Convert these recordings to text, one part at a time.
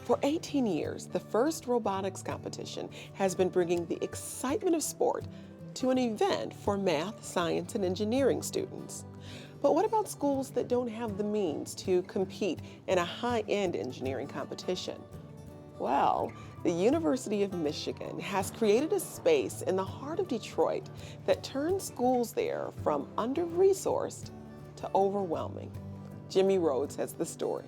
For 18 years, the first robotics competition has been bringing the excitement of sport to an event for math, science, and engineering students. But what about schools that don't have the means to compete in a high-end engineering competition? Well, the University of Michigan has created a space in the heart of Detroit that turns schools there from under-resourced to overwhelming. Jimmy Rhodes has the story.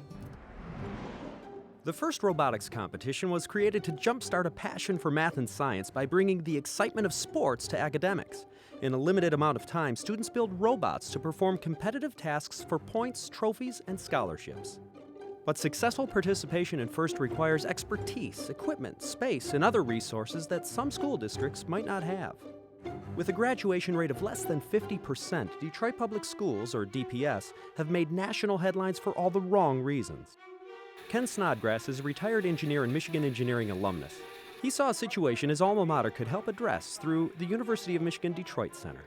The first robotics competition was created to jumpstart a passion for math and science by bringing the excitement of sports to academics. In a limited amount of time, students build robots to perform competitive tasks for points, trophies, and scholarships. But successful participation in FIRST requires expertise, equipment, space, and other resources that some school districts might not have. With a graduation rate of less than 50%, Detroit Public Schools, or DPS, have made national headlines for all the wrong reasons. Ken Snodgrass is a retired engineer and Michigan engineering alumnus. He saw a situation his alma mater could help address through the University of Michigan Detroit Center.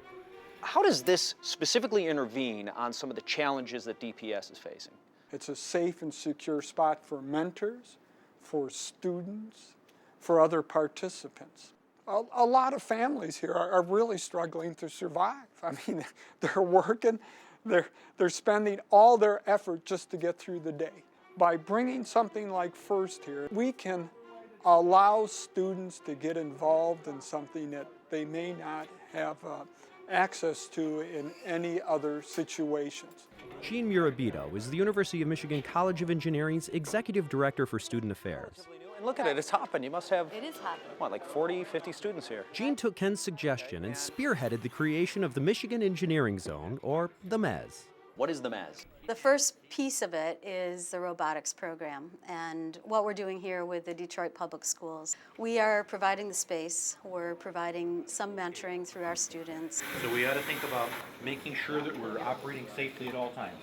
How does this specifically intervene on some of the challenges that DPS is facing? It's a safe and secure spot for mentors, for students, for other participants. A lot of families here are really struggling to survive. I mean, they're working, they're spending all their effort just to get through the day. By bringing something like FIRST here, we can allow students to get involved in something that they may not have access to in any other situations. Gene Murabito is the University of Michigan College of Engineering's Executive Director for Student Affairs. And look at it, it's hopping. You must have, it is hopping. What, like 40, 50 students here? Gene took Ken's suggestion and spearheaded the creation of the Michigan Engineering Zone, or the MEZ. What is the MEZ? The first piece of it is the robotics program, and what we're doing here with the Detroit Public Schools. We are providing the space, we're providing some mentoring through our students. So we ought to think about making sure that we're operating safely at all times.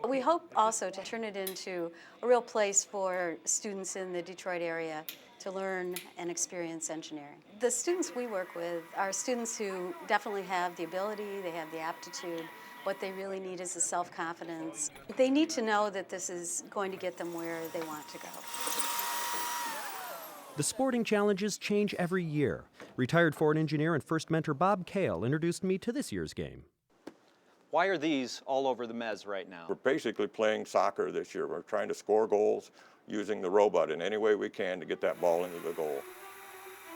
We hope also to turn it into a real place for students in the Detroit area to learn and experience engineering. The students we work with are students who definitely have the ability, they have the aptitude. What they really need is the self-confidence. They need to know that this is going to get them where they want to go. The sporting challenges change every year. Retired Ford engineer and FIRST mentor Bob Kale introduced me to this year's game. Why are these all over the MEZ right now? We're basically playing soccer this year. We're trying to score goals using the robot in any way we can to get that ball into the goal.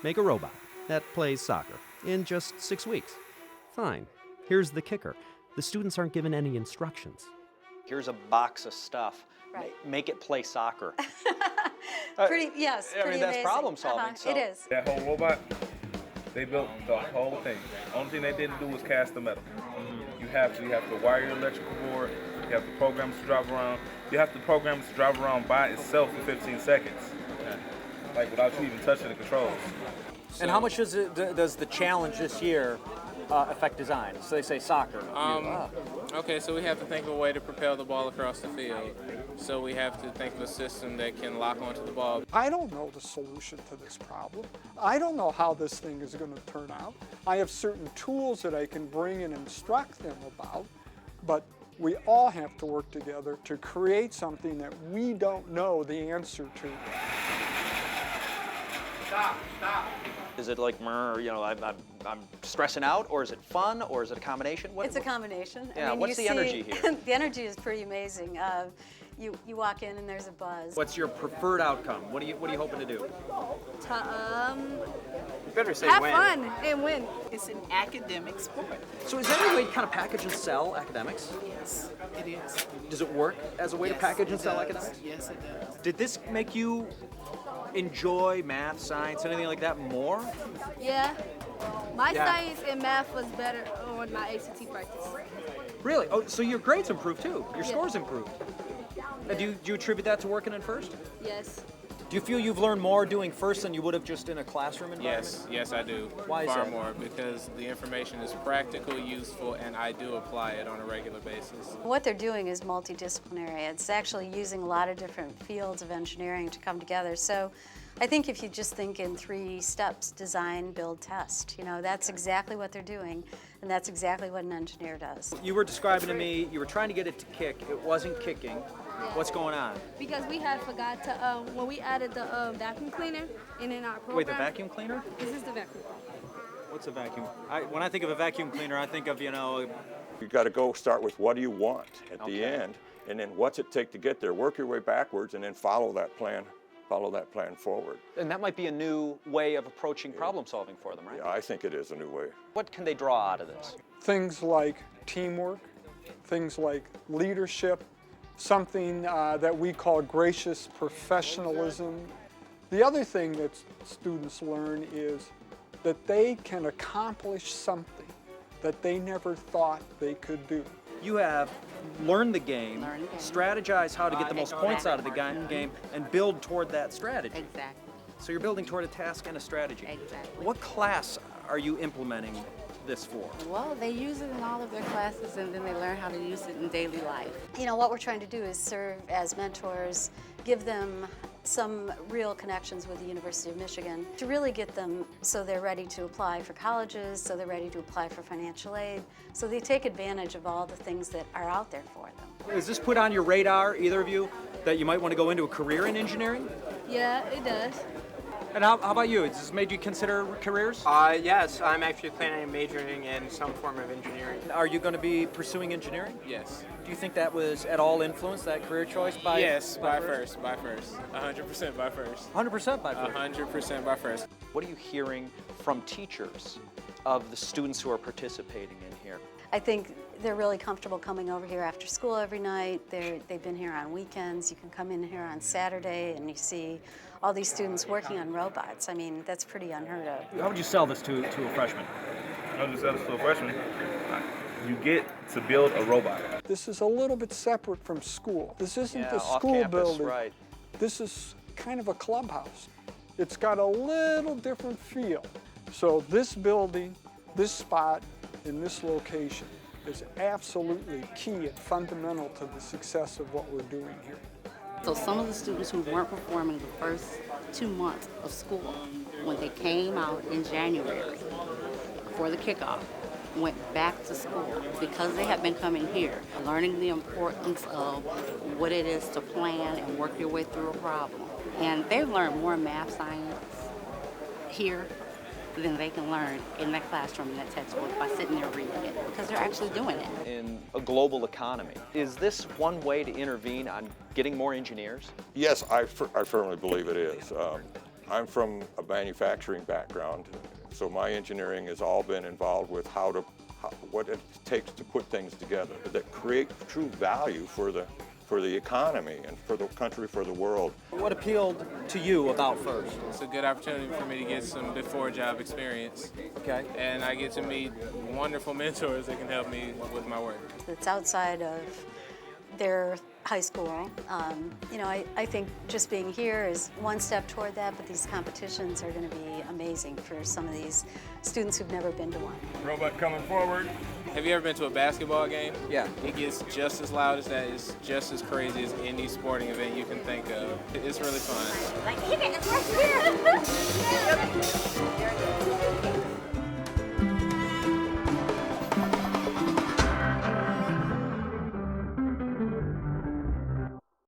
Make a robot that plays soccer in just 6 weeks. Fine. Here's the kicker. The students aren't given any instructions. Here's a box of stuff. Right. Make it play soccer. Yes, I pretty mean, that's amazing. problem solving. So. It is. That whole robot, they built the whole thing. Only thing they didn't do was cast the metal. You have to wire your electrical board. You have the programs to drive around. You have the programs to drive around by itself for 15 seconds. Okay. Like without you even touching the controls. And how much does the challenge this year affect design? So they say soccer. Okay, so we have to think of a way to propel the ball across the field. So we have to think of a system that can lock onto the ball. I don't know the solution to this problem. I don't know how this thing is going to turn out. I have certain tools that I can bring and instruct them about, but we all have to work together to create something that we don't know the answer to. Stop. Is it like, I'm stressing out, or is it fun, or is it a combination? It's a combination. Yeah, what's the energy here? The energy is pretty amazing. You walk in and there's a buzz. What's your preferred outcome? What are you hoping to do? You better say have win. fun and win. It's an academic sport. So is that a way to kind of package and sell academics? Yes, it is. Does it work as a way to package and sell academics? Yes, it does. Did this make you enjoy math, science, anything like that more? Yeah. My science and math was better on my ACT practice. Really? Oh, so your grades improved too? Your scores improved? And do you attribute that to working in FIRST? Yes. Do you feel you've learned more doing FIRST than you would have just in a classroom environment? Yes, I do. Why is Far that? more, because the information is practical, useful, and I do apply it on a regular basis. What they're doing is multidisciplinary. It's actually using a lot of different fields of engineering to come together. So I think if you just think in 3 steps, design, build, test, that's exactly what they're doing, and that's exactly what an engineer does. You were describing to me, you were trying to get it to kick. It wasn't kicking. What's going on? Because we had forgot to, when we added the vacuum cleaner in our program. Wait, the vacuum cleaner? This is the vacuum cleaner. What's a vacuum? When I think of a vacuum cleaner, I think of, You got to go start with what do you want at the Okay. end, and then what's it take to get there. Work your way backwards, and then follow that plan forward. and that might be a new way of approaching problem solving for them, right? Yeah, I think it is a new way. What can they draw out of this? Things like teamwork, things like leadership, something that we call gracious professionalism. The other thing that students learn is that they can accomplish something that they never thought they could do. You have learned the game, strategize how to get the most points out of the game, and build toward that strategy. Exactly. So you're building toward a task and a strategy. Exactly. What class are you implementing this for? Well, they use it in all of their classes, and then they learn how to use it in daily life. What we're trying to do is serve as mentors, give them some real connections with the University of Michigan to really get them so they're ready to apply for colleges, so they're ready to apply for financial aid, so they take advantage of all the things that are out there for them. Is this put on your radar, either of you, that you might want to go into a career in engineering? Yeah, it does. And how about you? Has this made you consider careers? Yes, I'm actually planning on majoring in some form of engineering. Are you going to be pursuing engineering? Yes. Do you think that was at all influenced, that career choice by? Yes, by first. 100% by first. 100% by first. 100% by first. What are you hearing from teachers of the students who are participating in here? I think they're really comfortable coming over here after school every night. They've been here on weekends. You can come in here on Saturday and you see all these students working on robots. I mean, that's pretty unheard of. How would you sell this to a freshman? How would you sell this to a freshman? You get to build a robot. This is a little bit separate from school. This isn't the off school campus, building. right. This is kind of a clubhouse. It's got a little different feel. So this building, this spot, in this location is absolutely key and fundamental to the success of what we're doing here. So some of the students who weren't performing the first 2 months of school, when they came out in January for the kickoff, went back to school because they had been coming here, learning the importance of what it is to plan and work your way through a problem. And they've learned more math science here than they can learn in that classroom, in that textbook, by sitting there reading it, because they're actually doing it. In a global economy, is this one way to intervene on getting more engineers? Yes, I firmly believe it is. I'm from a manufacturing background, so my engineering has all been involved with what it takes to put things together that create true value for the economy and for the country, for the world. What appealed to you about FIRST? It's a good opportunity for me to get some before job experience. Okay. And I get to meet wonderful mentors that can help me with my work. It's outside of their high school. I think just being here is one step toward that, but these competitions are going to be amazing for some of these students who've never been to one. Robot coming forward. Have you ever been to a basketball game? Yeah. It gets just as loud as that. It's just as crazy as any sporting event you can think of. It's really fun.